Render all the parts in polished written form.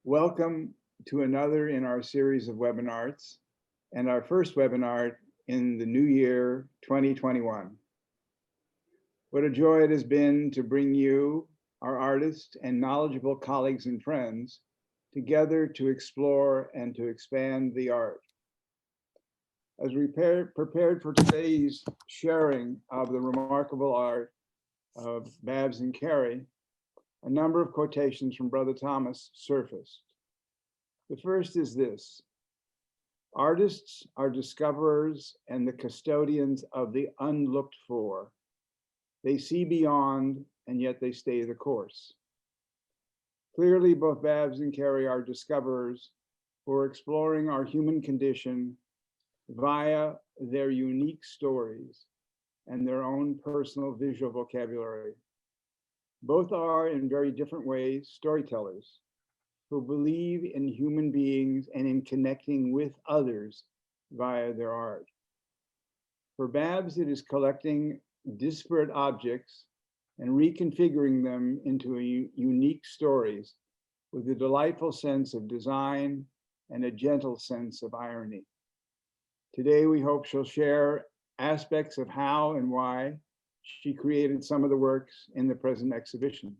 Welcome to another in our series of WebinARTs and our first WebinArt in the new year 2021. What a joy it has been to bring you, our artists and knowledgeable colleagues and friends, together to explore and to expand the art. As we prepared for today's sharing of the remarkable art of Babs and Cary, a number of quotations from Brother Thomas surfaced. The first is this: artists are discoverers and the custodians of the unlooked for. They see beyond, and yet they stay the course. Clearly, both Babs and Cary are discoverers who are exploring our human condition via their unique stories and their own personal visual vocabulary. Both are, in very different ways, storytellers who believe in human beings and in connecting with others via their art. For Babs, it is collecting disparate objects and reconfiguring them into unique stories with a delightful sense of design and a gentle sense of irony. Today, we hope she'll share aspects of how and why she created some of the works in the present exhibition.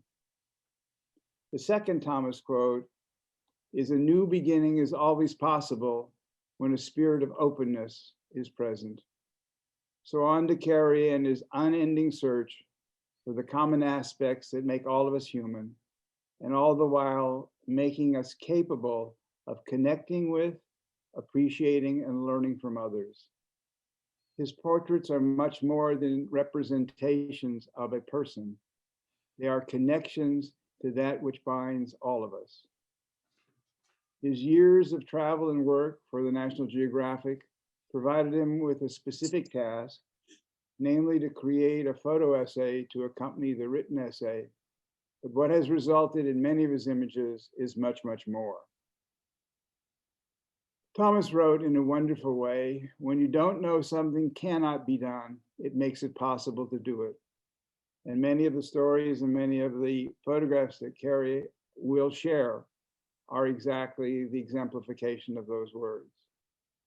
The second Thomas quote is: "A new beginning is always possible when a spirit of openness is present." So on to Cary and his unending search for the common aspects that make all of us human, and all the while making us capable of connecting with, appreciating, and learning from others. His portraits are much more than representations of a person. They are connections to that which binds all of us. His years of travel and work for the National Geographic provided him with a specific task, namely to create a photo essay to accompany the written essay. But what has resulted in many of his images is much, much more. Thomas wrote in a wonderful way, "When you don't know something cannot be done, it makes it possible to do it." And many of the stories and many of the photographs that Cary will share are exactly the exemplification of those words.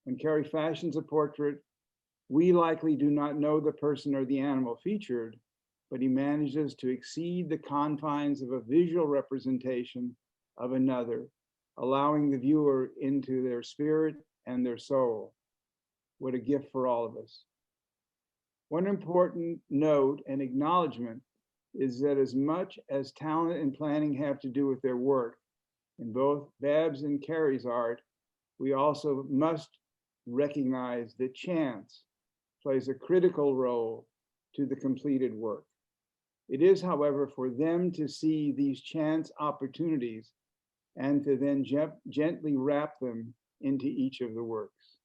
When Cary fashions a portrait, we likely do not know the person or the animal featured, but he manages to exceed the confines of a visual representation of another, allowing the viewer into their spirit and their soul. What a gift for all of us. One important note and acknowledgement is that as much as talent and planning have to do with their work, in both Babs and Cary's art, we also must recognize that chance plays a critical role to the completed work. It is, however, for them to see these chance opportunities and to then gently wrap them into each of the works.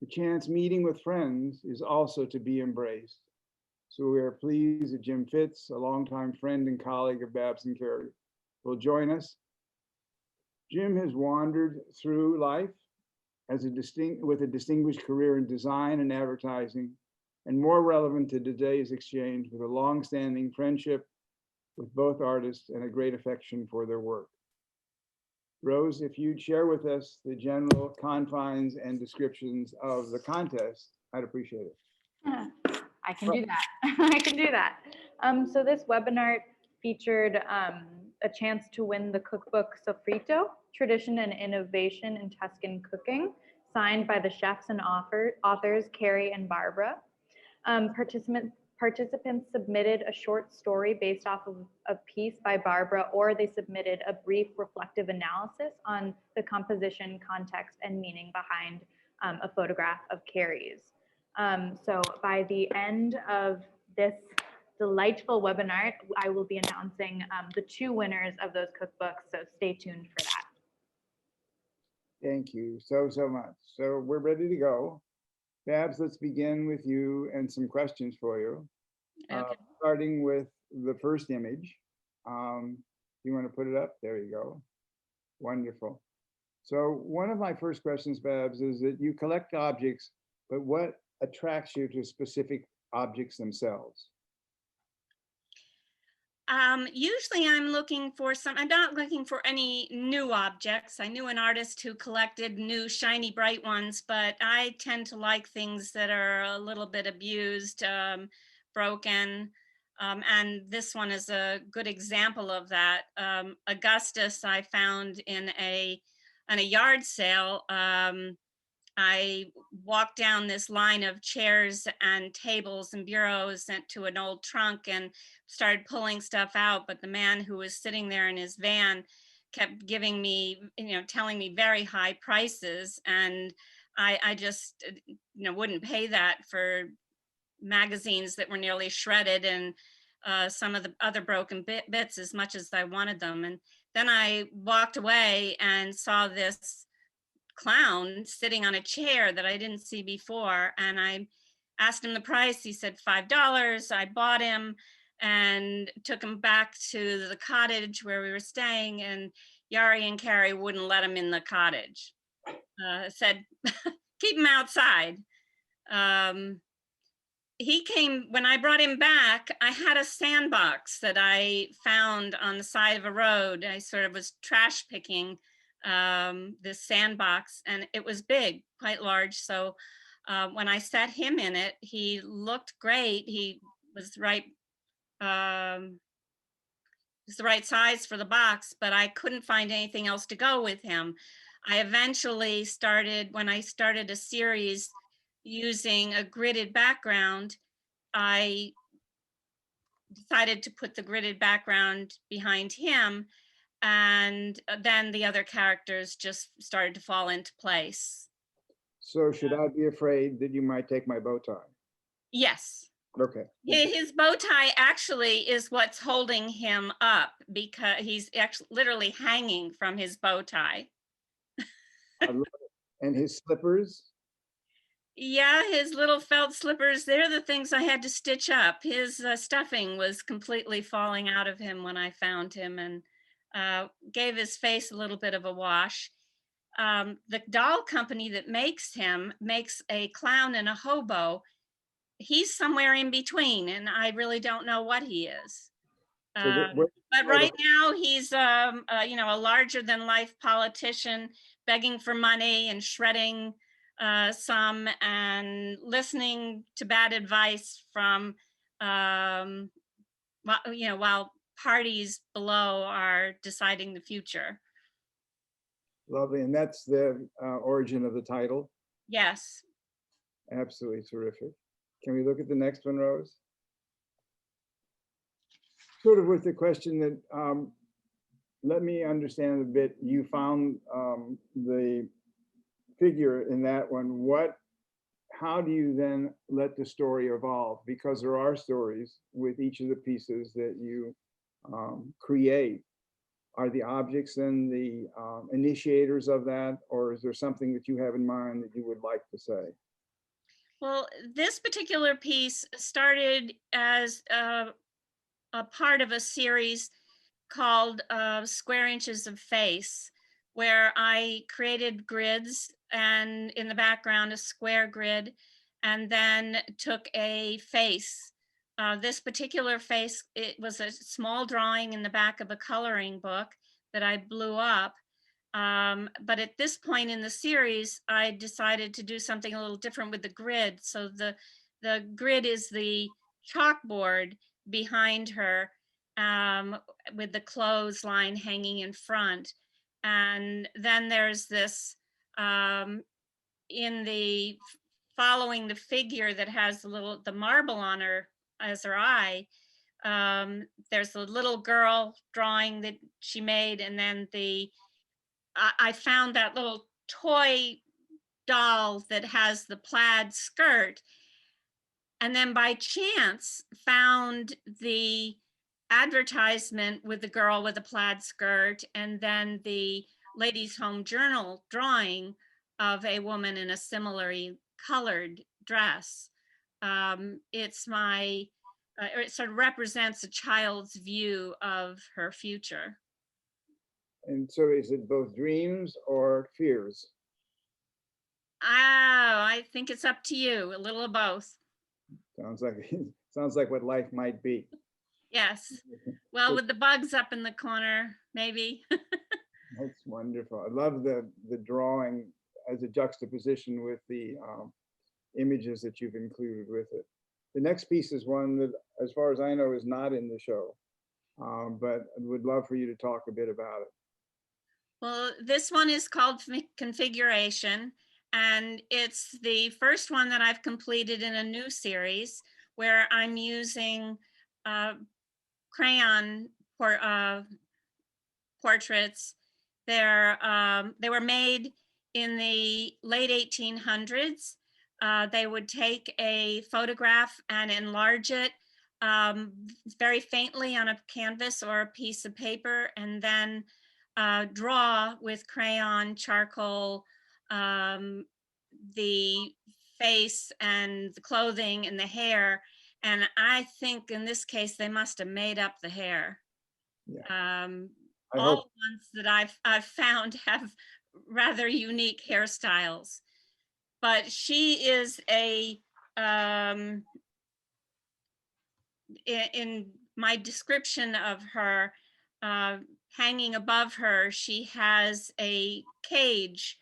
The chance meeting with friends is also to be embraced. So we are pleased that Jim Fitz, a longtime friend and colleague of Babs and Cary, will join us. Jim has wandered through life as with a distinguished career in design and advertising, and more relevant to today's exchange, with a long-standing friendship with both artists and a great affection for their work. Rose, if you'd share with us the general confines and descriptions of the contest, I'd appreciate it. I can do that. I can do that. So this WebinArt featured a chance to win the cookbook Sofrito, Tradition and Innovation in Tuscan Cooking, signed by the chefs and authors Cary and Barbara. Participants submitted a short story based off of a piece by Barbara, or they submitted a brief reflective analysis on the composition, context, and meaning behind a photograph of Cary's. So by the end of this delightful webinar, I will be announcing the two winners of those cookbooks, so stay tuned for that. Thank you so much. So we're ready to go. Babs, let's begin with you and some questions for you. Okay. Starting with the first image. You want to put it up? There you go. Wonderful. So one of my first questions, Babs, is that you collect objects, but what attracts you to specific objects themselves? Usually I'm not looking for any new objects. I knew an artist who collected new shiny bright ones, but I tend to like things that are a little bit abused, broken. And this one is a good example of that. Augustus I found in a yard sale. I walked down this line of chairs and tables and bureaus sent to an old trunk and started pulling stuff out. But the man who was sitting there in his van kept giving me, telling me very high prices. And I just, wouldn't pay that for magazines that were nearly shredded and some of the other broken bits as much as I wanted them. And then I walked away and saw this clown sitting on a chair that I didn't see before. And I asked him the price. He said $5. I bought him and took him back to the cottage where we were staying. And Cary and Cary wouldn't let him in the cottage. Said, keep him outside. He came, when I brought him back, I had a sandbox that I found on the side of a road. I sort of was trash picking this sandbox, and it was big, quite large. So when I set him in it, he looked great. He was the right size for the box, but I couldn't find anything else to go with him. I eventually when I started a series using a gridded background, I decided to put the gridded background behind him, and then the other characters just started to fall into place. So should I be afraid that you might take my bow tie? Yes. Okay. His bow tie actually is what's holding him up, because he's actually literally hanging from his bow tie. And his slippers? Yeah, his little felt slippers, they're the things I had to stitch up. His stuffing was completely falling out of him when I found him, and gave his face a little bit of a wash. The doll company that makes him makes a clown and a hobo. He's somewhere in between, and I really don't know what he is. But right now he's a larger than life politician begging for money and shredding some and listening to bad advice from while parties below are deciding the future. Lovely. And that's the origin of the title? Yes. Absolutely terrific. Can we look at the next one, Rose? Sort of with the question that, let me understand a bit, you found the figure in that one. How do you then let the story evolve? Because there are stories with each of the pieces that you create. Are the objects then the initiators of that, or is there something that you have in mind that you would like to say? Well, this particular piece started as a part of a series called Square Inches of Face, where I created grids and in the background a square grid, and then took a face. This particular face, it was a small drawing in the back of a coloring book that I blew up. But at this point in the series, I decided to do something a little different with the grid. So the grid is the chalkboard behind her, with the clothesline hanging in front. And then there's this in the following the figure that has the marble on her as her eye. There's a little girl drawing that she made, and then I found that little toy doll that has the plaid skirt, and then by chance found the advertisement with the girl with the plaid skirt, and then the Ladies' Home Journal drawing of a woman in a similarly colored dress. It sort of represents a child's view of her future. And so is it both dreams or fears? I think it's up to you, a little of both. Sounds like what life might be. Yes. Well, with the bugs up in the corner, maybe. That's wonderful. I love the drawing as a juxtaposition with the images that you've included with it. The next piece is one that, as far as I know, is not in the show, but I would love for you to talk a bit about it. Well, this one is called Configuration, and it's the first one that I've completed in a new series where I'm using crayon portraits. They were made in the late 1800s. They would take a photograph and enlarge it very faintly on a canvas or a piece of paper, and then draw with crayon, charcoal, the face and the clothing and the hair. And I think in this case, they must have made up the hair. Yeah. All the ones that I've found have rather unique hairstyles, but she is in my description of her, hanging above her, she has a cage,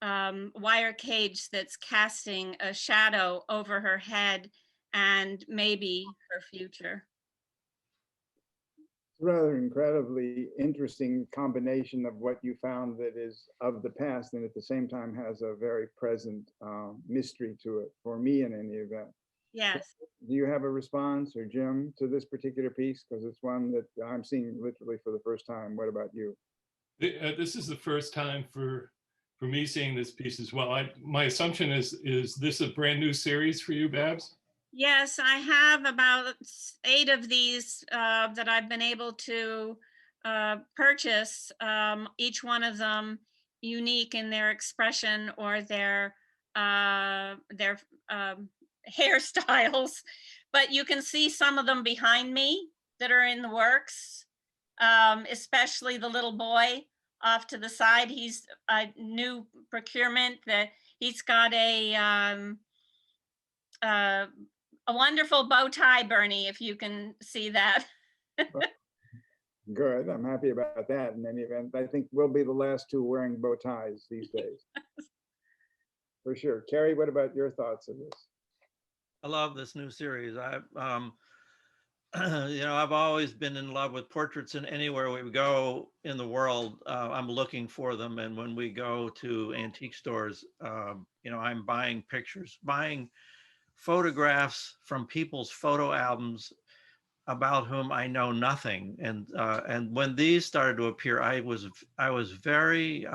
wire cage that's casting a shadow over her head and maybe her future. Rather incredibly interesting combination of what you found that is of the past and at the same time has a very present mystery to it, for me in any event. Yes. Do you have a response, or Jim, to this particular piece? Because it's one that I'm seeing literally for the first time. What about you? This is the first time for me seeing this piece as well. My assumption is this a brand new series for you, Babs? Yes, I have about 8 of these that I've been able to purchase, each one of them unique in their expression or their hairstyles. But you can see some of them behind me that are in the works, especially the little boy off to the side. He's a new procurement that he's got a wonderful bow tie, Bernie, if you can see that. Good. I'm happy about that. In any event, I think we'll be the last two wearing bow ties these days. For sure. Cary, what about your thoughts of this? I love this new series. I've always been in love with portraits, and anywhere we go in the world, I'm looking for them. And when we go to antique stores, I'm buying pictures, buying photographs from people's photo albums about whom I know nothing. And when these started to appear, I was very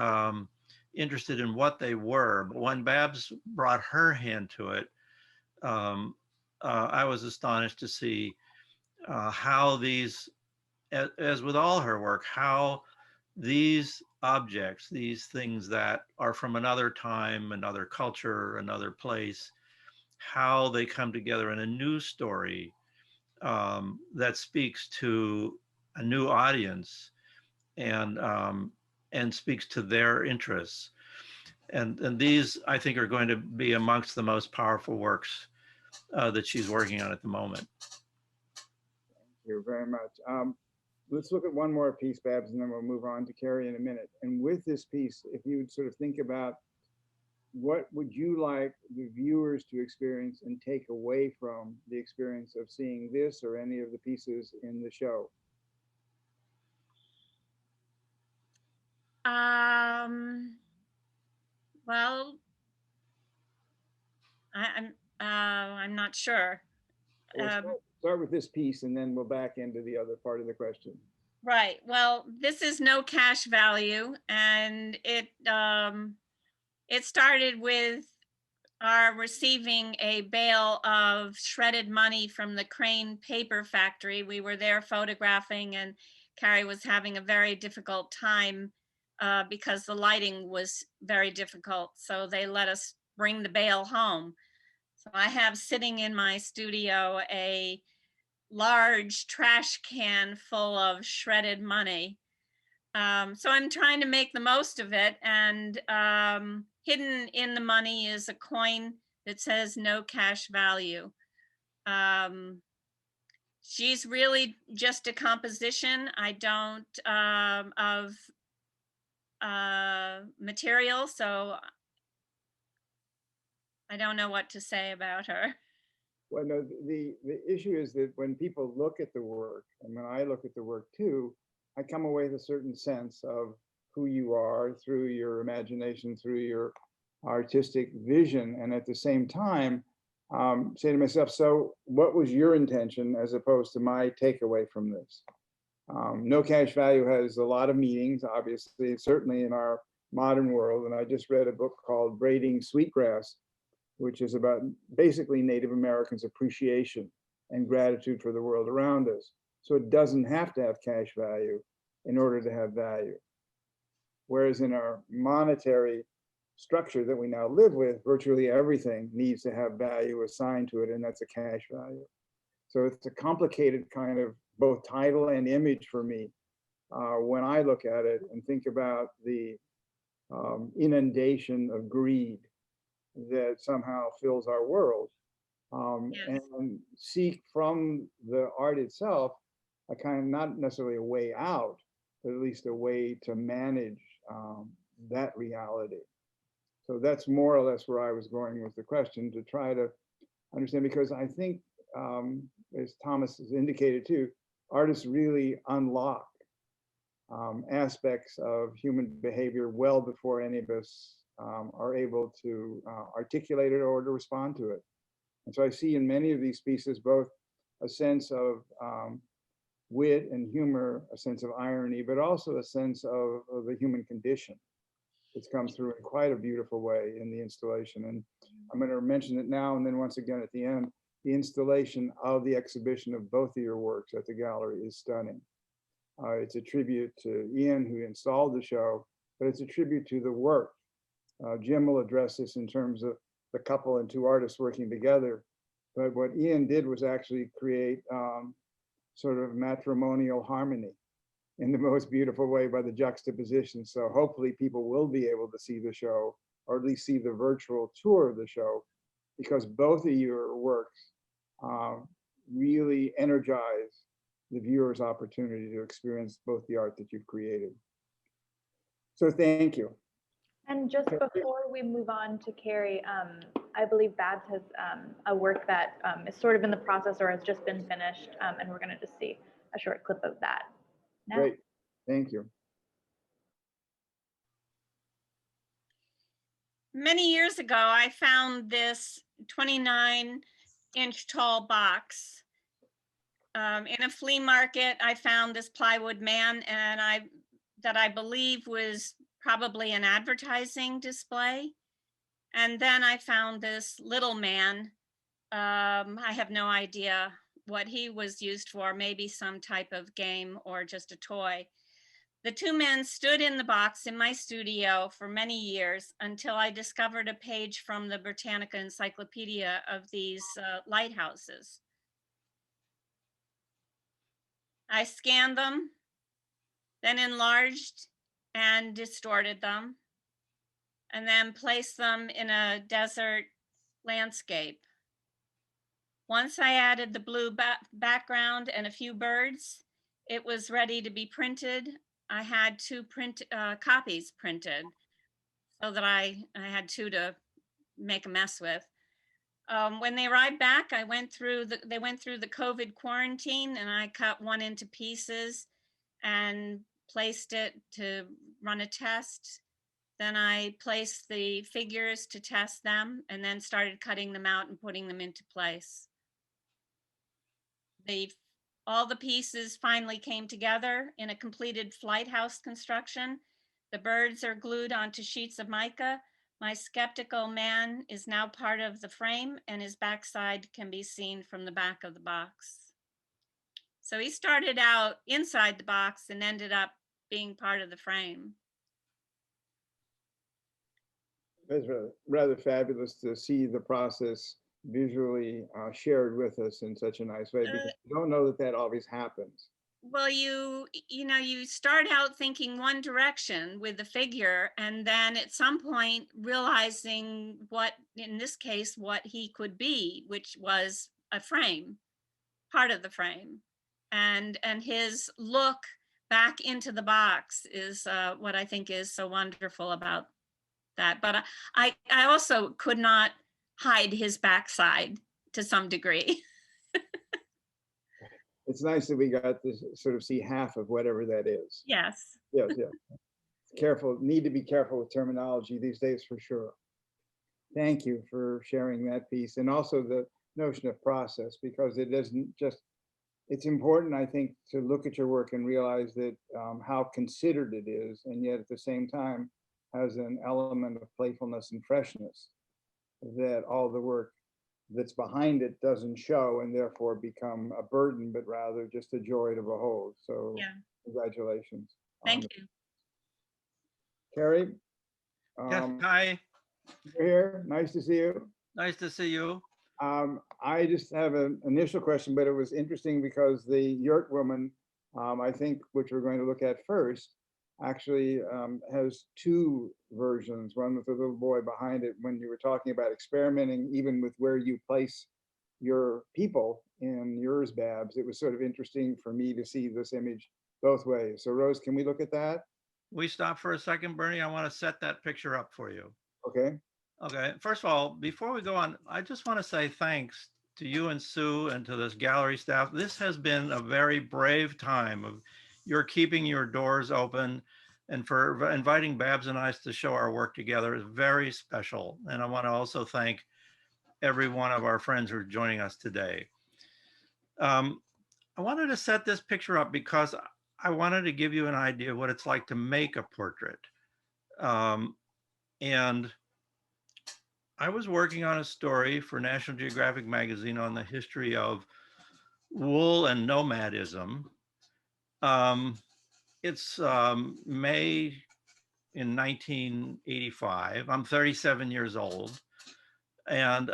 interested in what they were. But when Babs brought her hand to it, I was astonished to see how these, as with all her work, how these objects, these things that are from another time, another culture, another place, how they come together in a new story that speaks to a new audience and speaks to their interests. And these, I think, are going to be amongst the most powerful works that she's working on at the moment. Thank you very much. Let's look at one more piece, Babs, and then we'll move on to Cary in a minute. And with this piece, if you would sort of think about what would you like the viewers to experience and take away from the experience of seeing this or any of the pieces in the show? Well, I'm not sure. Well, start with this piece and then we'll back into the other part of the question. Right. Well, this is no cash value, and it started with our receiving a bale of shredded money from the Crane paper factory. We were there photographing, and Cary was having a very difficult time because the lighting was very difficult. So they let us bring the bale home. So I have sitting in my studio a large trash can full of shredded money. So I'm trying to make the most of it. And hidden in the money is a coin that says no cash value. She's really just a composition. I don't of material, so I don't know what to say about her. Well, no, the issue is that when people look at the work, and when I look at the work too, I come away with a certain sense of who you are through your imagination, through your artistic vision, and at the same time, say to myself, so what was your intention as opposed to my takeaway from this? No cash value has a lot of meanings, obviously, certainly in our modern world. And I just read a book called Braiding Sweetgrass, which is about basically Native Americans' appreciation and gratitude for the world around us. So it doesn't have to have cash value in order to have value. Whereas in our monetary structure that we now live with, virtually everything needs to have value assigned to it, and that's a cash value. So it's a complicated kind of both title and image for me when I look at it and think about the inundation of greed that somehow fills our world, Yes. and seek from the art itself a kind of, not necessarily a way out, but at least a way to manage that reality. So that's more or less where I was going with the question, to try to understand, because I think, as Thomas has indicated too, artists really unlock aspects of human behavior well before any of us are able to articulate it or to respond to it. And so I see in many of these pieces both a sense of wit and humor, a sense of irony, but also a sense of the human condition. It's come through in quite a beautiful way in the installation. And I'm going to mention it now and then once again at the end. The installation of the exhibition of both of your works at the gallery is stunning. It's a tribute to Ian, who installed the show, but it's a tribute to the work. Jim will address this in terms of the couple and two artists working together. But what Ian did was actually create sort of matrimonial harmony in the most beautiful way by the juxtaposition. So hopefully people will be able to see the show, or at least see the virtual tour of the show, because both of your works really energize the viewer's opportunity to experience both the art that you've created. So thank you. And just before we move on to Cary, I believe Babs has a work that is sort of in the process or has just been finished, and we're going to just see a short clip of that now. Great, thank you. Many years ago, I found this 29-inch tall box. In a flea market, I found this plywood man, and that I believe was probably an advertising display. And then I found this little man. I have no idea what he was used for, maybe some type of game or just a toy. The two men stood in the box in my studio for many years until I discovered a page from the Britannica Encyclopedia of these lighthouses. I scanned them, then enlarged and distorted them, and then placed them in a desert landscape. Once I added the blue background and a few birds, it was ready to be printed. I had two copies printed so that I had two to make a mess with. When they arrived back, they went through the COVID quarantine, and I cut one into pieces and placed it to run a test. Then I placed the figures to test them, and then started cutting them out and putting them into place. All the pieces finally came together in a completed flight house construction. The birds are glued onto sheets of mica. My skeptical man is now part of the frame, and his backside can be seen from the back of the box. So he started out inside the box and ended up being part of the frame. It's rather fabulous to see the process visually shared with us in such a nice way, because you don't know that always happens. Well, you start out thinking one direction with the figure, and then at some point realizing what, in this case, what he could be, which was a frame. part of the frame. And his look back into the box is what I think is so wonderful about that. But I also could not hide his backside to some degree. It's nice that we got to sort of see half of whatever that is. Yes. Yes, yeah. Careful, need to be careful with terminology these days for sure. Thank you for sharing that piece, and also the notion of process, because it doesn't just, it's important, I think, to look at your work and realize that how considered it is, and yet at the same time has an element of playfulness and freshness that all the work that's behind it doesn't show, and therefore become a burden, but rather just a joy to behold. So Yeah. congratulations. Thank you. Cary, Yes, hi, you're here. Nice to see you. nice to see you. I just have an initial question, but it was interesting because the yurt woman, I think, which we're going to look at first, actually has two versions, one with a little boy behind it. When you were talking about experimenting, even with where you place your people in yours, Babs, it was sort of interesting for me to see this image both ways. So Rose, can we look at that? We stop for a second, Bernie. I want to set that picture up for you. Okay. Okay, first of all, before we go on, I just want to say thanks to you and Sue and to this gallery staff. This has been a very brave time of you're keeping your doors open, and for inviting Babs and I to show our work together is very special. And I want to also thank every one of our friends who are joining us today. I wanted to set this picture up because I wanted to give you an idea of what it's like to make a portrait. And I was working on a story for National Geographic magazine on the history of wool and nomadism. It's May in 1985. I'm 37 years old. And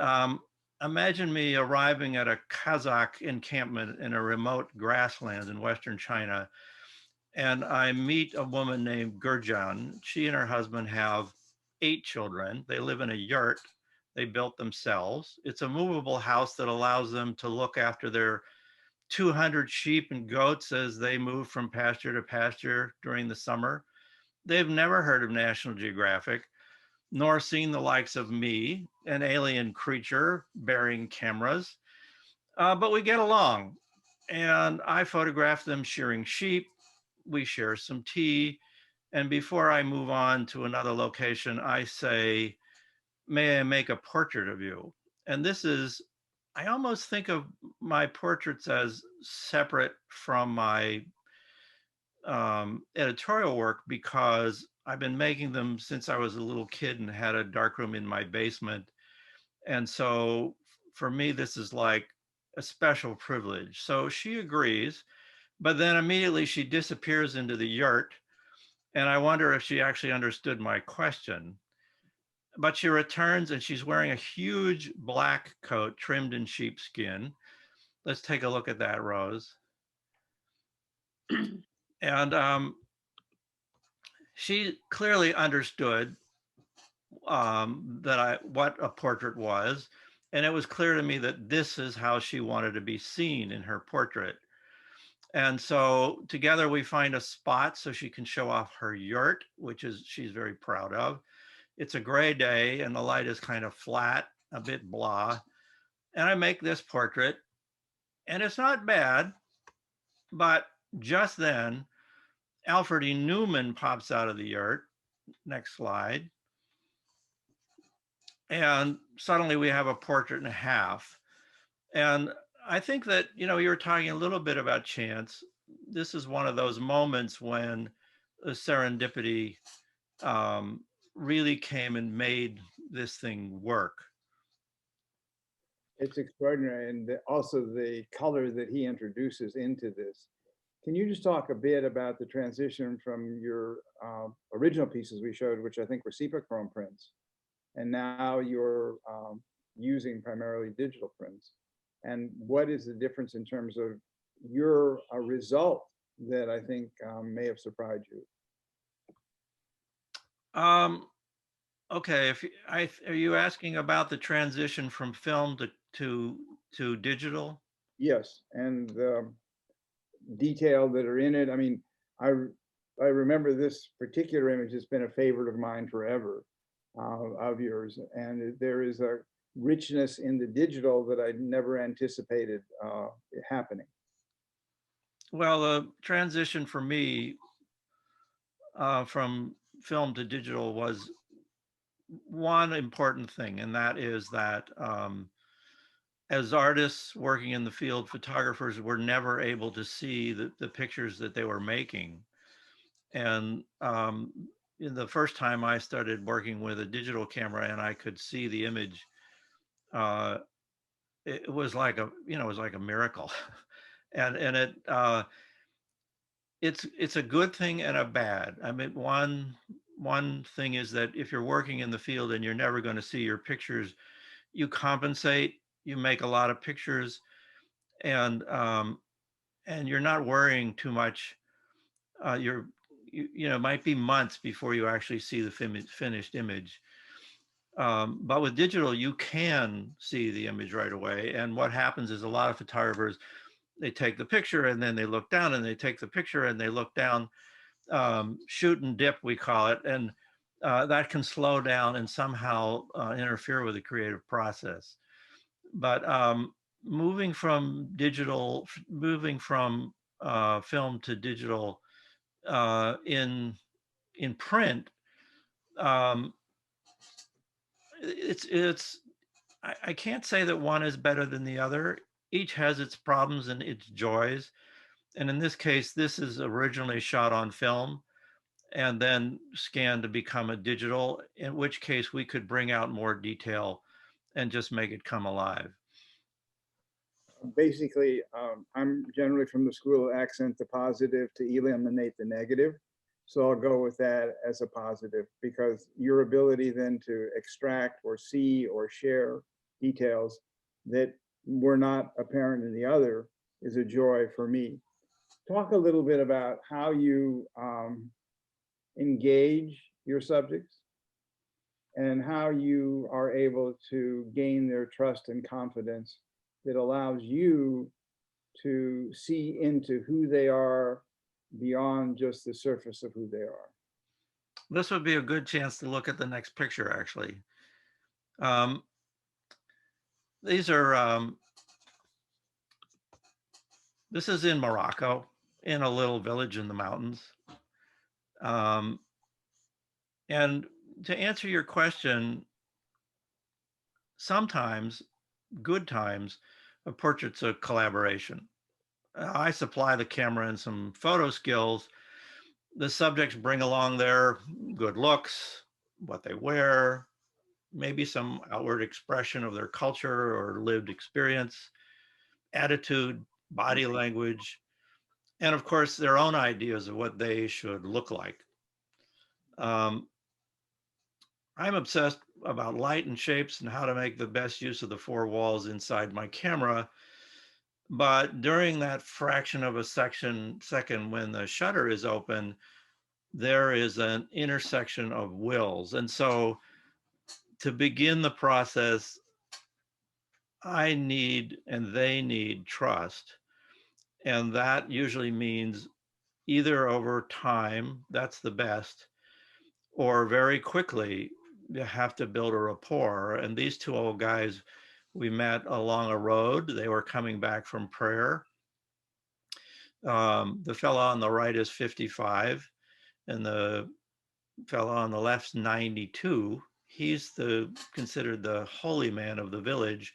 imagine me arriving at a Kazakh encampment in a remote grassland in Western China. And I meet a woman named Gurjan. She and her husband have 8 children. They live in a yurt they built themselves. It's a movable house that allows them to look after their 200 sheep and goats as they move from pasture to pasture during the summer. They've never heard of National Geographic, nor seen the likes of me, an alien creature bearing cameras, but we get along. And I photograph them shearing sheep. We share some tea. And before I move on to another location, I say, may I make a portrait of you? And this is, I almost think of my portraits as separate from my editorial work, because I've been making them since I was a little kid and had a darkroom in my basement. And so for me, this is like a special privilege. So she agrees, but then immediately she disappears into the yurt. And I wonder if she actually understood my question. But she returns and she's wearing a huge black coat trimmed in sheepskin. Let's take a look at that, Rose. And she clearly understood what a portrait was. And it was clear to me that this is how she wanted to be seen in her portrait. And so together we find a spot so she can show off her yurt, which is she's very proud of. It's a gray day and the light is kind of flat, a bit blah. And I make this portrait and it's not bad, but just then Alfred E. Newman pops out of the yurt. Next slide. And suddenly we have a portrait and a half. And I think that, you know, you were talking a little bit about chance. This is one of those moments when a serendipity really came and made this thing work. It's extraordinary, and also the color that he introduces into this. Can you just talk a bit about the transition from your original pieces we showed, which I think were sepia-chrome prints, and now you're using primarily digital prints? And what is the difference in terms of your result that I think may have surprised you? Okay, are you asking about the transition from film to digital? Yes, and the detail that are in it. I mean, I I remember this particular image has been a favorite of mine forever, of yours, and there is a richness in the digital that I never anticipated happening. Well, the transition for me from film to digital was one important thing, and that is that as artists working in the field, photographers were never able to see the pictures that they were making. And in the first time I started working with a digital camera and I could see the image, uh, it was like a, you know, it was like a miracle. And it's a good thing and a bad. I mean, one thing is that if you're working in the field and you're never going to see your pictures, you compensate, you make a lot of pictures, and you're not worrying too much. You know, it might be months before you actually see the finished image. But with digital, you can see the image right away. And what happens is a lot of photographers, they take the picture and then they look down, and they take the picture and they look down, shoot and dip, we call it. And that can slow down and somehow interfere with the creative process. But moving from film to digital in print, um, it's I can't say that one is better than the other. Each has its problems and its joys. And in this case, this is originally shot on film and then scanned to become a digital, in which case we could bring out more detail and just make it come alive. Basically, I'm generally from the school of accent the positive to eliminate the negative. So I'll go with that as a positive, because your ability then to extract or see or share details that were not apparent in the other is a joy for me. Talk a little bit about how you engage your subjects and how you are able to gain their trust and confidence that allows you to see into who they are beyond just the surface of who they are. This would be a good chance to look at the next picture, actually. Um, these are, this is in Morocco, in a little village in the mountains. Um, and to answer your question, sometimes, good times, a portrait's a collaboration. I supply the camera and some photo skills. The subjects bring along their good looks, what they wear, maybe some outward expression of their culture or lived experience, attitude, body language, and of course, their own ideas of what they should look like. Um, I'm obsessed about light and shapes and how to make the best use of the four walls inside my camera. But during that fraction of a second when the shutter is open, there is an intersection of wills. And so to begin the process, I need and they need trust. And that usually means either over time, that's the best, or very quickly, you have to build a rapport. And these two old guys, we met along a road. They were coming back from prayer. The fellow on the right is 55, and the fellow on the left's 92. He's considered the holy man of the village,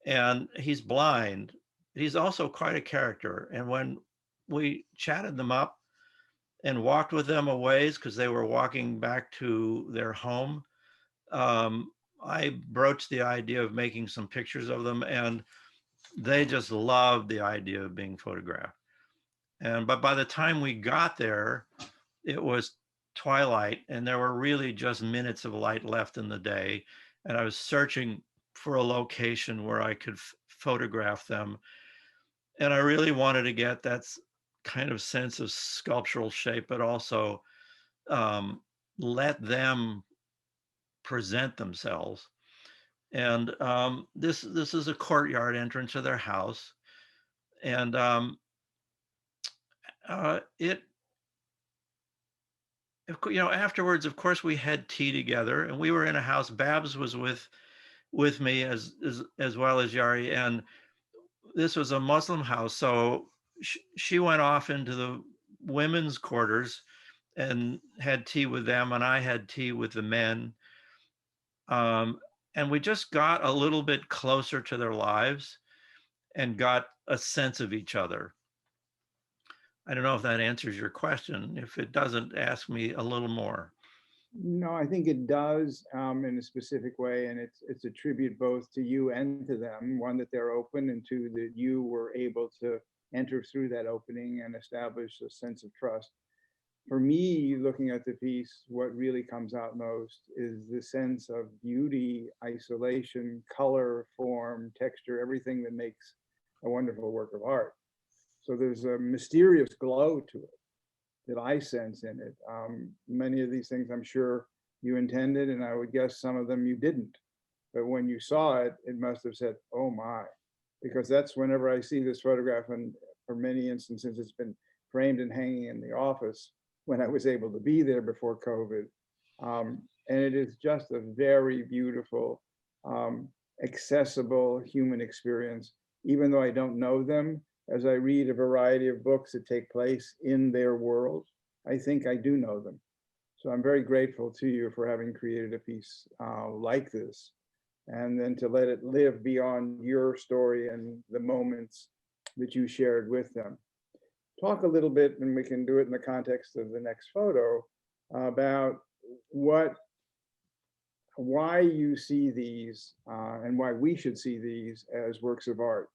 and he's blind. He's also quite a character. And when we chatted them up and walked with them a ways, because they were walking back to their home, I broached the idea of making some pictures of them, and they just loved the idea of being photographed. But by the time we got there, it was twilight, and there were really just minutes of light left in the day. And I was searching for a location where I could photograph them. And I really wanted to get that kind of sense of sculptural shape, but also let them present themselves. And this is a courtyard entrance to their house. And afterwards, of course, we had tea together, and we were in a house. Babs was with me as well as Yari, and this was a Muslim house. So she went off into the women's quarters and had tea with them, and I had tea with the men. And we just got a little bit closer to their lives and got a sense of each other. I don't know if that answers your question. If it doesn't, ask me a little more. No, I think it does in a specific way, and it's a tribute both to you and to them. One, that they're open, and two, that you were able to enter through that opening and establish a sense of trust. For me, looking at the piece, what really comes out most is the sense of beauty, isolation, color, form, texture, everything that makes a wonderful work of art. So there's a mysterious glow to it that I sense in it. Many of these things I'm sure you intended, and I would guess some of them you didn't. But when you saw it, it must have said, oh my, because that's whenever I see this photograph, and for many instances, it's been framed and hanging in the office when I was able to be there before COVID. And it is just a very beautiful, accessible human experience, even though I don't know them. As I read a variety of books that take place in their world, I think I do know them. So I'm very grateful to you for having created a piece like this, and then to let it live beyond your story and the moments that you shared with them. Talk a little bit, and we can do it in the context of the next photo, about why you see these and why we should see these as works of art.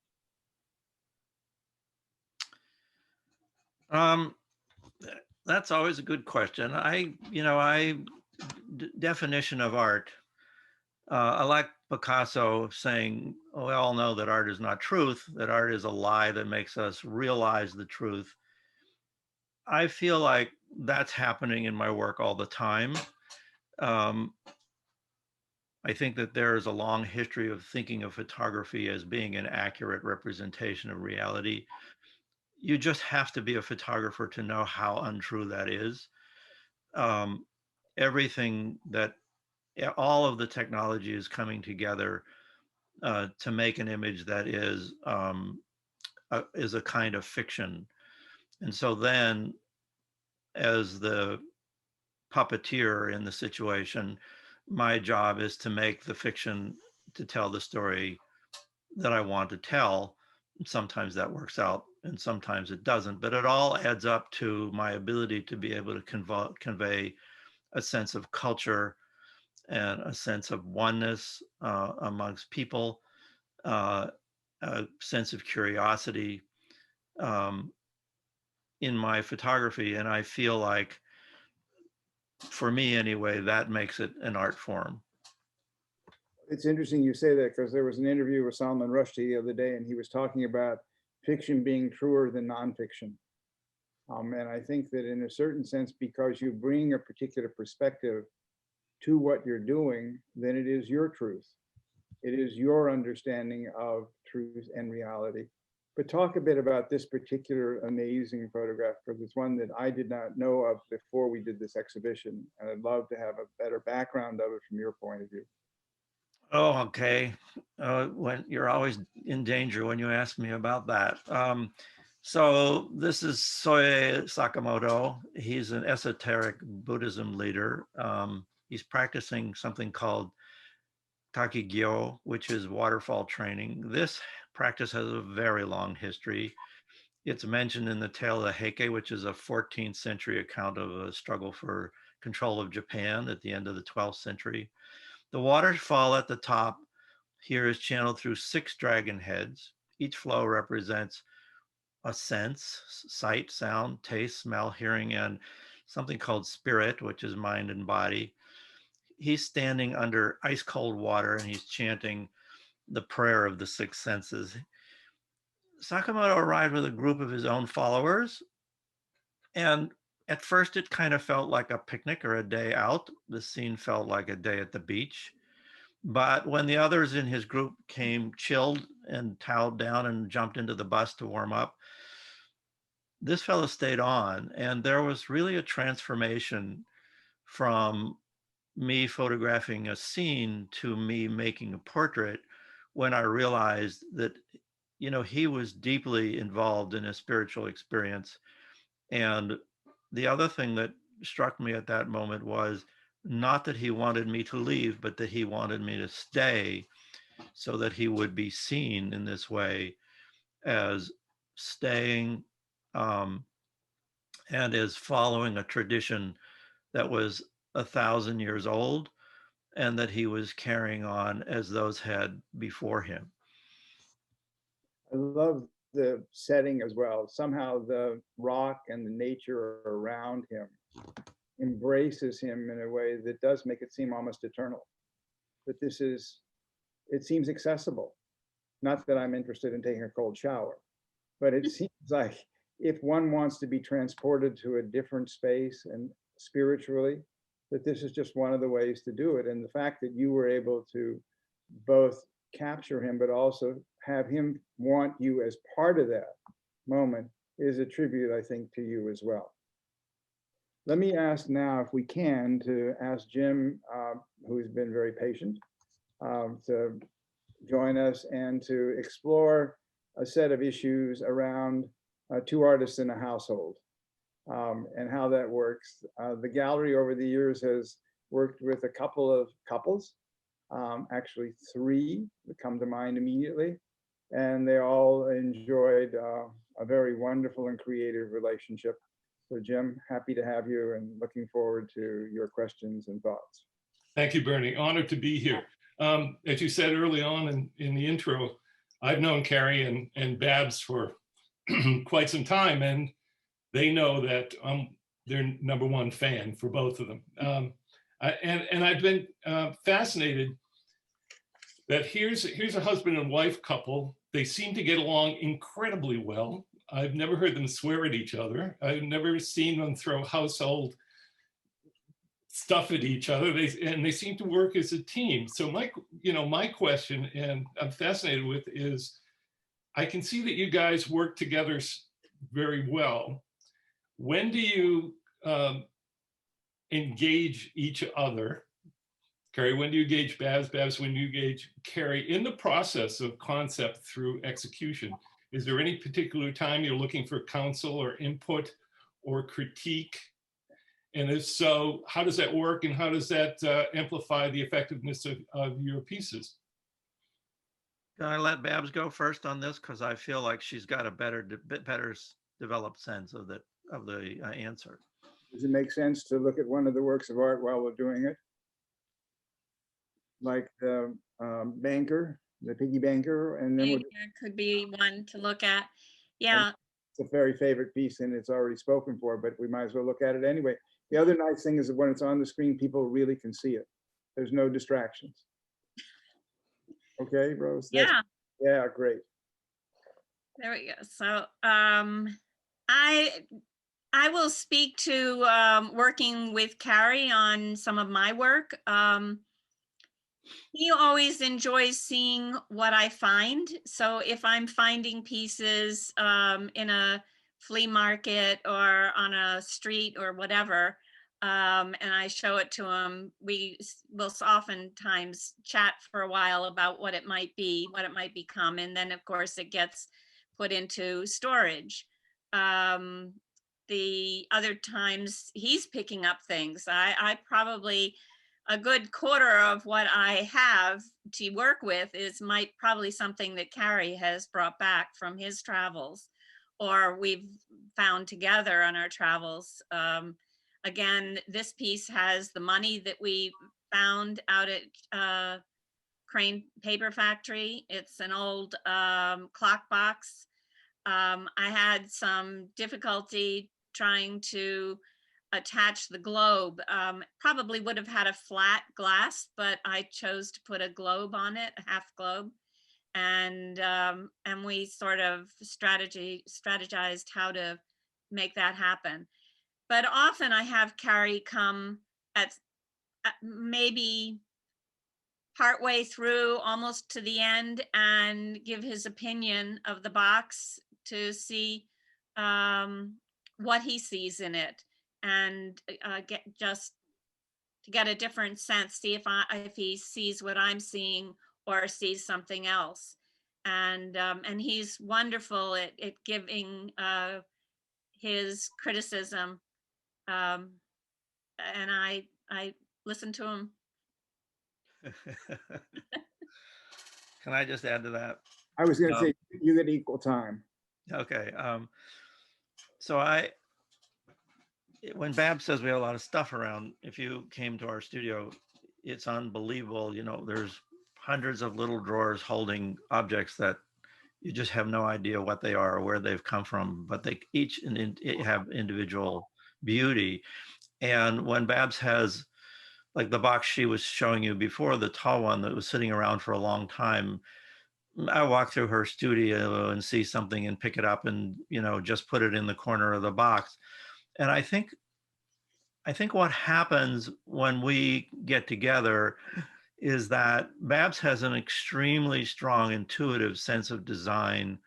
That's always a good question. Definition of art. I like Picasso saying, oh, we all know that art is not truth, that art is a lie that makes us realize the truth. I feel like that's happening in my work all the time. I think that there is a long history of thinking of photography as being an accurate representation of reality. You just have to be a photographer to know how untrue that is. Everything that, all of the technology is coming together to make an image that is a kind of fiction. And so then, as the puppeteer in the situation, my job is to make the fiction, to tell the story that I want to tell. Sometimes that works out and sometimes it doesn't, but it all adds up to my ability to be able to convey a sense of culture and a sense of oneness amongst people, a sense of curiosity in my photography. And I feel like, for me anyway, that makes it an art form. It's interesting you say that, because there was an interview with Salman Rushdie the other day, and he was talking about fiction being truer than nonfiction. And I think that in a certain sense, because you bring a particular perspective to what you're doing, then it is your truth. It is your understanding of truth and reality. But talk a bit about this particular amazing photograph, because it's one that I did not know of before we did this exhibition. And I'd love to have a better background of it from your point of view. Oh, okay. When you're always in danger when you ask me about that. So this is Soe Sakamoto. He's an esoteric Buddhism leader. He's practicing something called Takigyo, which is waterfall training. This practice has a very long history. It's mentioned in the Tale of the Heike, which is a 14th century account of a struggle for control of Japan at the end of the 12th century. The waterfall at the top here is channeled through 6 dragon heads. Each flow represents a sense: sight, sound, taste, smell, hearing, and something called spirit, which is mind and body. He's standing under ice cold water and he's chanting the prayer of the 6 senses. Sakamoto arrived with a group of his own followers, and at first it kind of felt like a picnic or a day out. The scene felt like a day at the beach. But when the others in his group came chilled and toweled down and jumped into the bus to warm up, this fellow stayed on. And there was really a transformation from me photographing a scene to me making a portrait when I realized that, you know, he was deeply involved in a spiritual experience. And the other thing that struck me at that moment was not that he wanted me to leave, but that he wanted me to stay so that he would be seen in this way as staying and as following a tradition that was 1,000 years old and that he was carrying on as those had before him. I love the setting as well. Somehow the rock and the nature around him embraces him in a way that does make it seem almost eternal. That it seems accessible. Not that I'm interested in taking a cold shower, but it seems like if one wants to be transported to a different space and spiritually, that this is just one of the ways to do it. And the fact that you were able to both capture him, but also have him want you as part of that moment is a tribute, I think, to you as well. Let me ask now, if we can, to ask Jim, who's been very patient, to join us and to explore a set of issues around two artists in a household and how that works. The gallery over the years has worked with a couple of couples, actually 3 that come to mind immediately, and they all enjoyed a very wonderful and creative relationship. So Jim, happy to have you and looking forward to your questions and thoughts. Thank you, Bernie. Honored to be here. As you said early on in the intro, I've known Cary and Babs for quite some time, and they know that I'm their #1 fan for both of them. And I've been fascinated that here's a husband and wife couple. They seem to get along incredibly well. I've never heard them swear at each other. I've never seen them throw household stuff at each other. They seem to work as a team. So my question, and I'm fascinated with, is I can see that you guys work together very well. When do you engage each other? Cary, when do you engage Babs? Babs, when do you engage Cary in the process of concept through execution? Is there any particular time you're looking for counsel or input or critique? And if so, how does that work, and how does that amplify the effectiveness of your pieces? Can I let Babs go first on this? Because I feel like she's got a bit better developed sense of the answer. Does it make sense to look at one of the works of art while we're doing it? Like the banker, the piggy banker, and then Could be one to look at. Yeah. It's a very favorite piece and it's already spoken for, but we might as well look at it anyway. The other nice thing is that when it's on the screen, people really can see it. There's no distractions. Okay, Rose? Yeah. Yeah, great. There we go. So I will speak to working with Cary on some of my work. He always enjoys seeing what I find. So if I'm finding pieces in a flea market or on a street or whatever, and I show it to him, we will oftentimes chat for a while about what it might be, what it might become. And then of course it gets put into storage. The other times he's picking up things. I probably, a good quarter of what I have to work with might probably something that Cary has brought back from his travels, or we've found together on our travels. Again, this piece has the money that we found out at Crane Paper Factory. It's an old clock box. I had some difficulty trying to attach the globe. Probably would have had a flat glass, but I chose to put a globe on it, a half globe. And we sort of strategized how to make that happen. But often I have Cary come at maybe partway through, almost to the end, and give his opinion of the box to see what he sees in it, and get a different sense, see if he sees what I'm seeing or sees something else. And he's wonderful at giving his criticism, and I listen to him. Can I just add to that? I was going to say, you get equal time. Okay. So when Bab says we have a lot of stuff around, if you came to our studio, it's unbelievable. You know, there's hundreds of little drawers holding objects that you just have no idea what they are or where they've come from, but they each have individual beauty. And when Babs has, like the box she was showing you before, the tall one that was sitting around for a long time, I walk through her studio and see something and pick it up and, you know, just put it in the corner of the box. And I think what happens when we get together is that Babs has an extremely strong intuitive sense of design,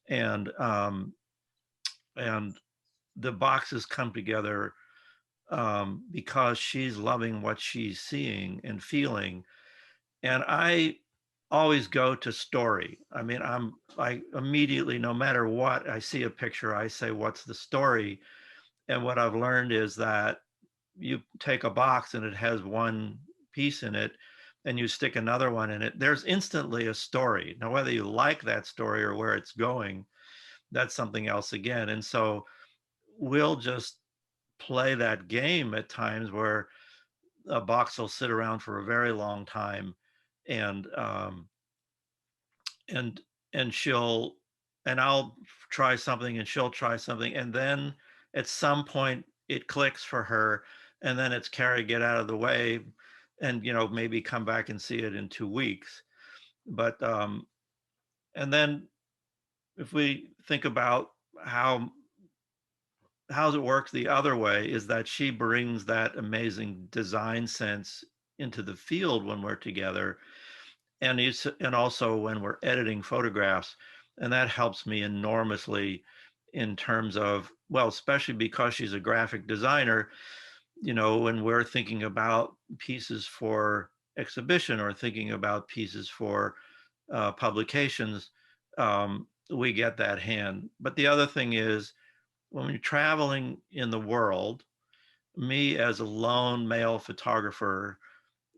and the boxes come together because she's loving what she's seeing and feeling. And I always go to story. I mean, I immediately, no matter what, I see a picture, I say, what's the story? And what I've learned is that you take a box and it has one piece in it, and you stick another one in it, there's instantly a story. Now, whether you like that story or where it's going, that's something else again. And so we'll just play that game at times where a box will sit around for a very long time, and she'll, and I'll try something and she'll try something, and then at some point it clicks for her, and then it's Cary, get out of the way, and you know, maybe come back and see it in 2 weeks. But and then if we think about how it works the other way, is that she brings that amazing design sense into the field when we're together, and also when we're editing photographs, and that helps me enormously in terms of, well, especially because she's a graphic designer, you know, when we're thinking about pieces for exhibition or thinking about pieces for publications, we get that hand. But the other thing is, when you're traveling in the world, me as a lone male photographer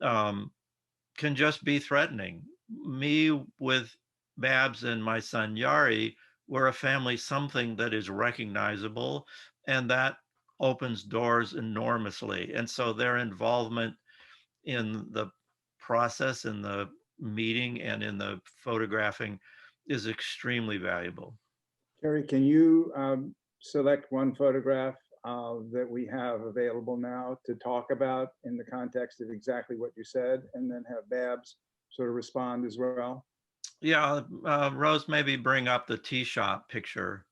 can just be threatening. Me with Babs and my son Yari, we're a family, something that is recognizable, and that opens doors enormously. And so their involvement in the process, in the meeting, and in the photographing is extremely valuable. Cary, can you select one photograph that we have available now to talk about in the context of exactly what you said, and then have Babs sort of respond as well? Yeah, Rose, maybe bring up the tea shop picture.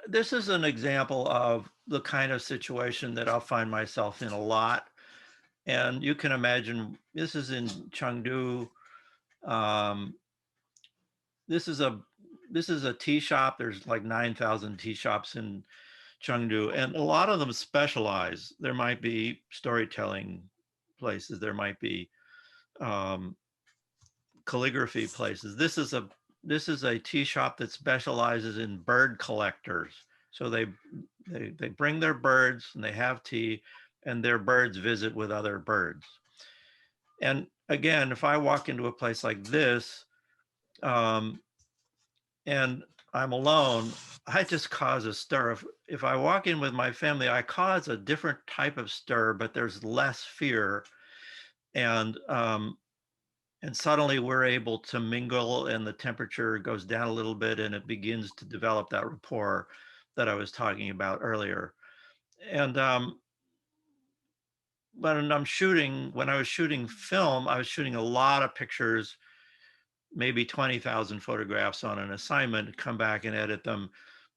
This is an example of the kind of situation that I'll find myself in a lot. And you can imagine, this is in Chengdu. This is a tea shop. There's like 9,000 tea shops in Chengdu, and a lot of them specialize. There might be storytelling places. There might be calligraphy places. This is a tea shop that specializes in bird collectors. So they bring their birds and they have tea, and their birds visit with other birds. And again, if I walk into a place like this, and I'm alone, I just cause a stir. If I walk in with my family, I cause a different type of stir, but there's less fear. And suddenly we're able to mingle, and the temperature goes down a little bit, and it begins to develop that rapport that I was talking about earlier. And when I was shooting film, I was shooting a lot of pictures, maybe 20,000 photographs on an assignment, come back and edit them.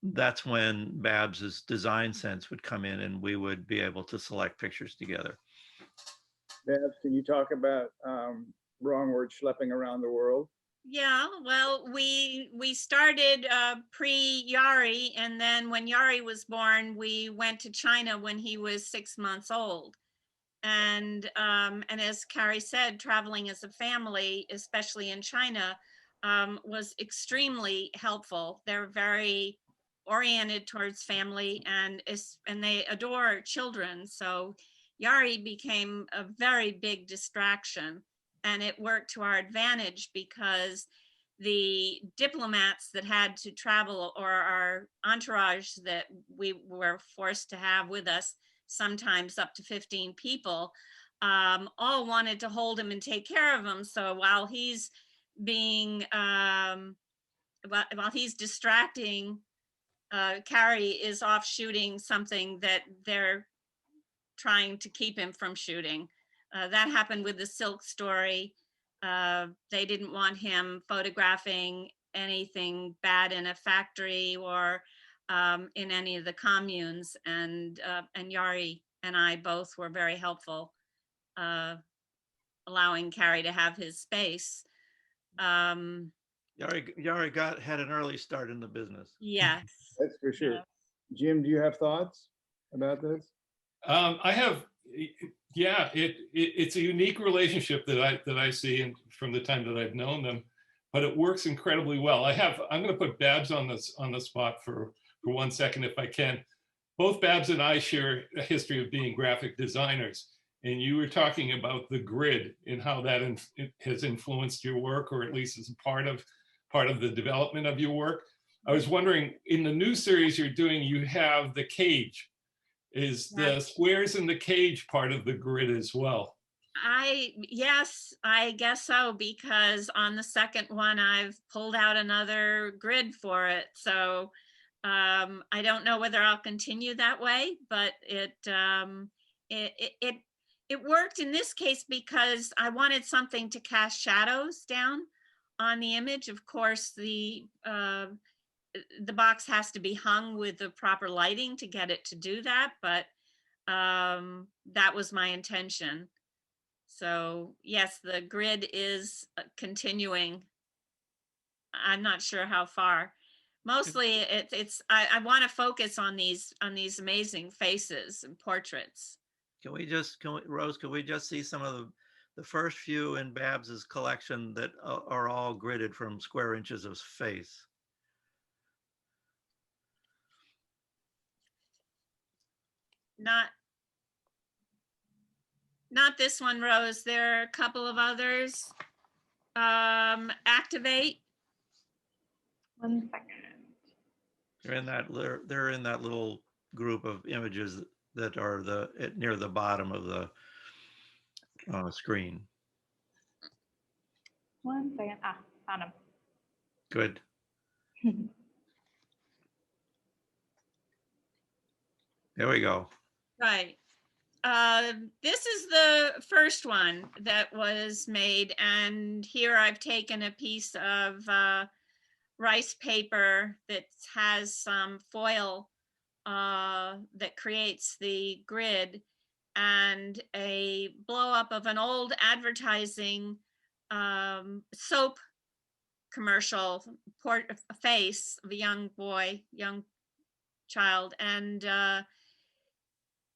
that's when Babs's design sense would come in and we would be able to select pictures together. Babs, can you talk about wrong word schlepping around the world? Yeah, well, we started pre-Yari, and then when Yari was born, we went to China when he was 6 months old. And as Cary said, traveling as a family, especially in China, was extremely helpful. They're very oriented towards family, and they adore children. So Yari became a very big distraction, and it worked to our advantage because the diplomats that had to travel, or our entourage that we were forced to have with us, sometimes up to 15 people, all wanted to hold him and take care of him. So while he's being, while he's distracting, Cary is off shooting something that they're trying to keep him from shooting. That happened with the Silk story. They didn't want him photographing anything bad in a factory or in any of the communes, and Yari and I both were very helpful, allowing Cary to have his space. Yari had an early start in the business. Yes. That's for sure. Yeah. Jim, do you have thoughts about this? I have, yeah, it's a unique relationship that I see and from the time that I've known them, but it works incredibly well. I'm going to put Babs on the spot for 1 second, if I can. Both Babs and I share a history of being graphic designers, and you were talking about the grid and how that has influenced your work, or at least as a part of the development of your work. I was wondering, in the new series you're doing, you have the cage. Is the squares in the cage part of the grid as well? Yes, I guess so, because on the second one, I've pulled out another grid for it. So I don't know whether I'll continue that way, but it worked in this case because I wanted something to cast shadows down on the image. Of course, the box has to be hung with the proper lighting to get it to do that, but that was my intention. So yes, the grid is continuing. I'm not sure how far. Mostly I want to focus on these amazing faces and portraits. Rose, can we just see some of the first few in Babs's collection that are all gridded from square inches of face? Not this one, Rose. There are a couple of others. Activate. 1 second. They're in that little group of images that are near the bottom of the screen. 1 second. Found him. Good. There we go. Right. This is the first one that was made, and here I've taken a piece of rice paper that has some foil that creates the grid, and a blow up of an old advertising soap commercial face of a young child, and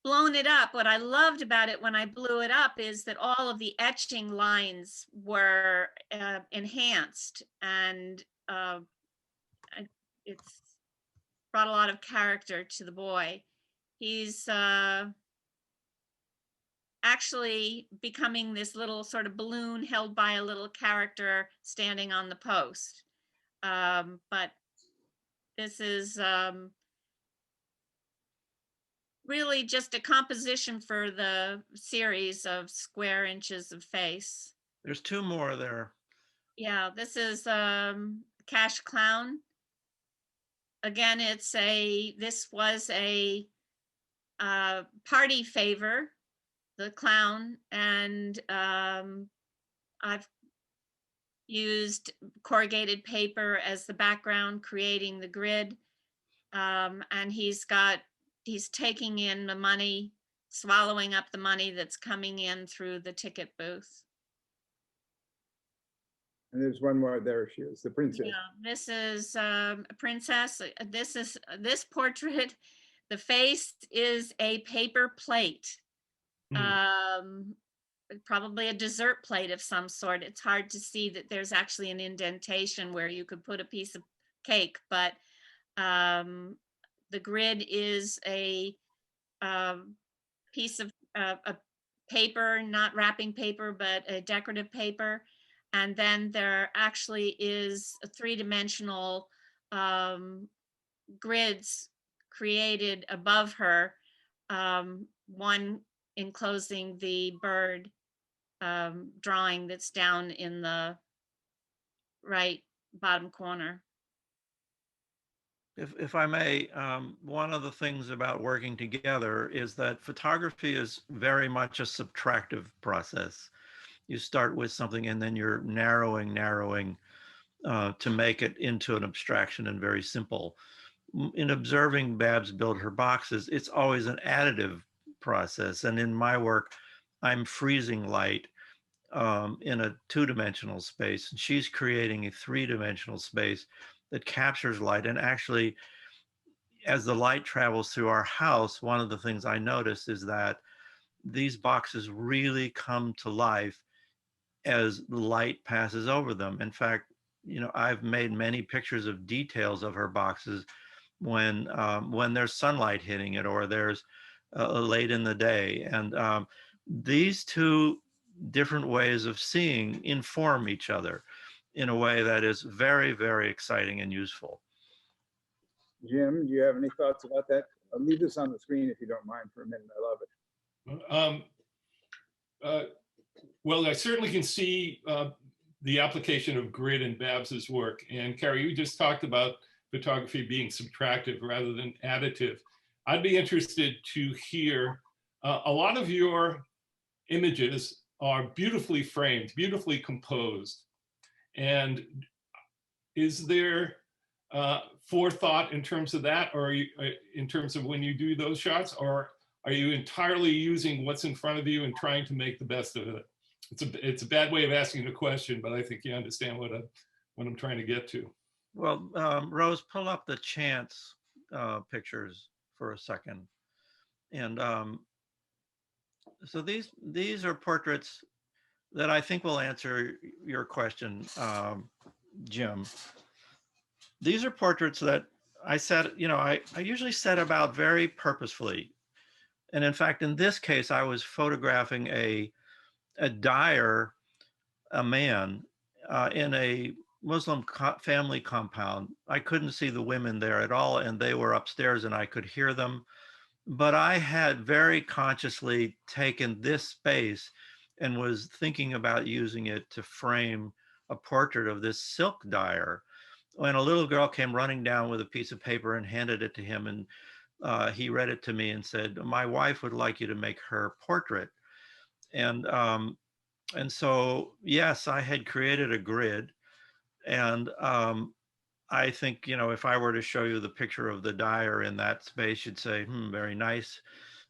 blown it up. What I loved about it when I blew it up is that all of the etching lines were enhanced, and it's brought a lot of character to the boy. He's actually becoming this little sort of balloon held by a little character standing on the post. But this is really just a composition for the series of square inches of face. There's 2 more there. Yeah, this is Cash Clown. Again, this was a party favor, the clown, and I've used corrugated paper as the background, creating the grid. And he's taking in the money, swallowing up the money that's coming in through the ticket booth. And there's one more. There she is, the princess. Yeah, this is a princess. This portrait. The face is a paper plate. Probably a dessert plate of some sort. It's hard to see that there's actually an indentation where you could put a piece of cake, but the grid is a piece of a paper, not wrapping paper, but a decorative paper. And then there actually is a three-dimensional grids created above her, one enclosing the bird drawing that's down in the right bottom corner. If I may, one of the things about working together is that photography is very much a subtractive process. You start with something and then you're narrowing to make it into an abstraction and very simple. In observing Babs build her boxes, it's always an additive process. And in my work, I'm freezing light in a two-dimensional space, and she's creating a three-dimensional space that captures light. And actually, as the light travels through our house, one of the things I noticed is that these boxes really come to life as the light passes over them. In fact, I've made many pictures of details of her boxes when there's sunlight hitting it or there's late in the day. And these two different ways of seeing inform each other in a way that is very, very exciting and useful. Jim, do you have any thoughts about that? I'll leave this on the screen if you don't mind for a minute. I love it. Well, I certainly can see the application of grid in Babs's work. And Cary, you just talked about photography being subtractive rather than additive. I'd be interested to hear, a lot of your images are beautifully framed, beautifully composed. And is there forethought in terms of that, or in terms of when you do those shots, or are you entirely using what's in front of you and trying to make the best of it? It's a bad way of asking the question, but I think you understand what I'm trying to get to. Well, Rose, pull up the chance pictures for a second. And so these are portraits that I think will answer your question, Jim. These are portraits that I set, I usually set about very purposefully. And in fact, in this case, I was photographing a Dyer, a man in a Muslim family compound. I couldn't see the women there at all, and they were upstairs and I could hear them. But I had very consciously taken this space and was thinking about using it to frame a portrait of this silk dyer. When a little girl came running down with a piece of paper and handed it to him, and he read it to me and said, "My wife would like you to make her portrait." And so, yes, I had created a grid. And I think, if I were to show you the picture of the Dyer in that space, you'd say, very nice.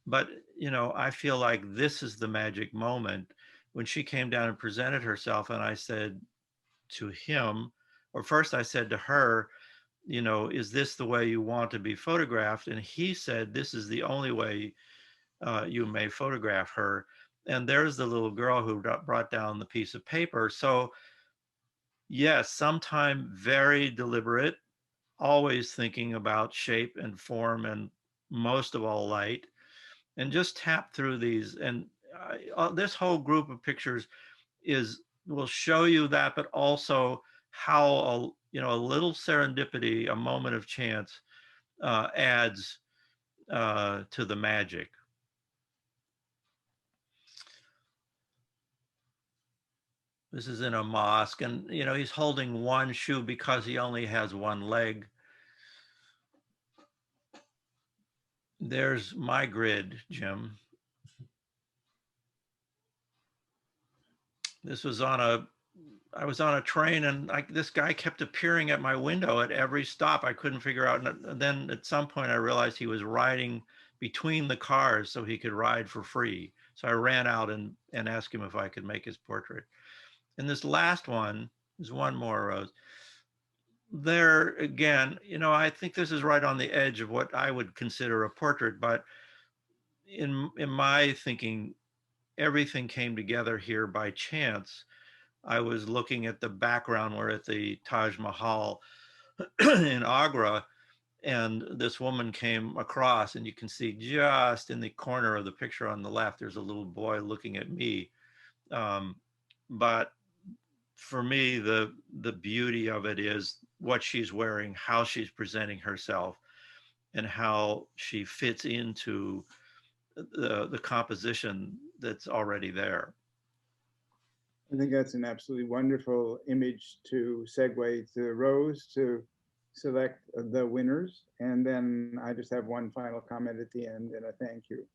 But, I feel like this is the magic moment when she came down and presented herself. And I said to him, or first I said to her, is this the way you want to be photographed? And he said, this is the only way you may photograph her. And there's the little girl who brought down the piece of paper. So yes, sometimes very deliberate, always thinking about shape and form and most of all light, and just tap through these. And this whole group of pictures will show you that, but also how a little serendipity, a moment of chance adds to the magic. This is in a mosque, and he's holding one shoe because he only has one leg. There's my grid, Jim. This was on I was on a train and this guy kept appearing at my window at every stop. I couldn't figure out. And then at some point I realized he was riding between the cars so he could ride for free. So I ran out and asked him if I could make his portrait. And this last one, there's one more, Rose. There again, you know, I think this is right on the edge of what I would consider a portrait, but in my thinking, everything came together here by chance. I was looking at the background. We're at the Taj Mahal in Agra, and this woman came across, and you can see just in the corner of the picture on the left, there's a little boy looking at me. But for me, the beauty of it is what she's wearing, how she's presenting herself, and how she fits into the composition that's already there. I think that's an absolutely wonderful image to segue to Rose to select the winners. And then I just have one final comment at the end and a thank you.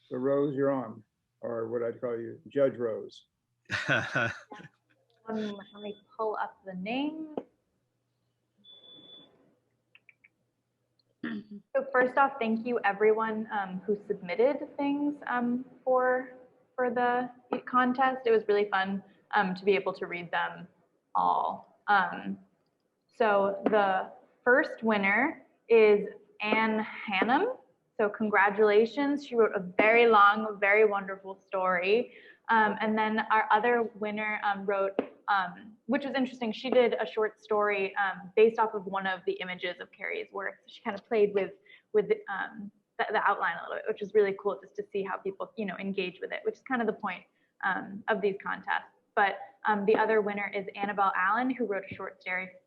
So Rose, you're on, or what I'd call you, Judge Rose. Let me pull up the name. So first off, thank you everyone who submitted things for the contest. It was really fun to be able to read them all. So the first winner is Anne Hannum. So congratulations. She wrote a very long, very wonderful story. And then our other winner wrote, which was interesting, she did a short story based off of one of the images of Cary's work. She kind of played with the outline a little bit, which is really cool just to see how people, you know, engage with it, which is kind of the point of these contests. But the other winner is Annabelle Allen, who wrote a short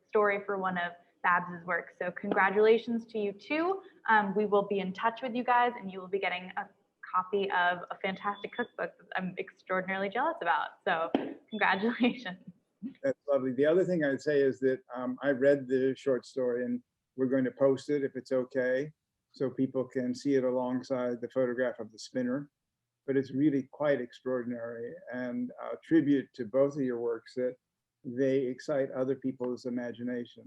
story for one of Babs's work. So congratulations to you too. We will be in touch with you guys, and you will be getting a copy of a fantastic cookbook that I'm extraordinarily jealous about. So congratulations. That's lovely. The other thing I'd say is that I read the short story, and we're going to post it if it's okay, so people can see it alongside the photograph of the spinner. But it's really quite extraordinary, and a tribute to both of your works that they excite other people's imagination.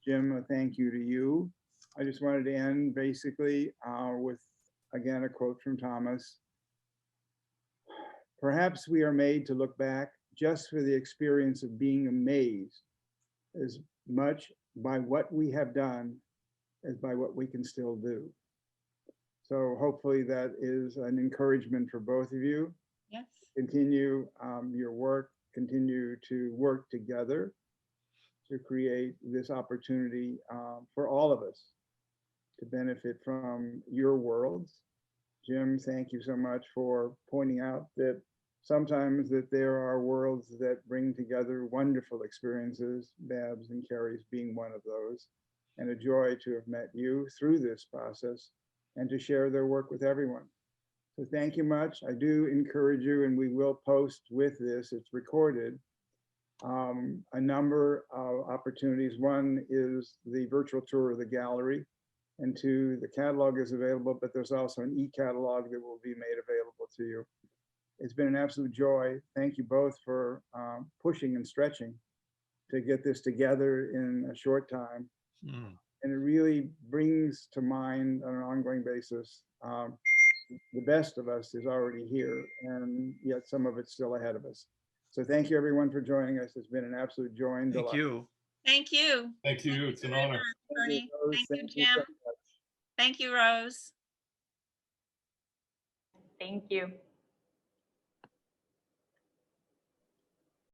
Jim, a thank you to you. I just wanted to end basically with, again, a quote from Thomas. Perhaps we are made to look back just for the experience of being amazed as much by what we have done as by what we can still do. So hopefully that is an encouragement for both of you. Yes. Continue your work, continue to work together to create this opportunity for all of us to benefit from your worlds. Jim, thank you so much for pointing out that sometimes that there are worlds that bring together wonderful experiences, Babs and Cary's being one of those, and a joy to have met you through this process and to share their work with everyone. So thank you much. I do encourage you, and we will post with this, it's recorded, a number of opportunities. One is the virtual tour of the gallery, and two, the catalog is available, but there's also an e-catalog that will be made available to you. It's been an absolute joy. Thank you both for pushing and stretching to get this together in a short time. And it really brings to mind on an ongoing basis, the best of us is already here, and yet some of it's still ahead of us. So thank you everyone for joining us. It's been an absolute joy and delight. Thank you. Thank you. Thank you. It's an honor. Bernie. Thank you, so Jim. much. Thank you, Rose. Thank you.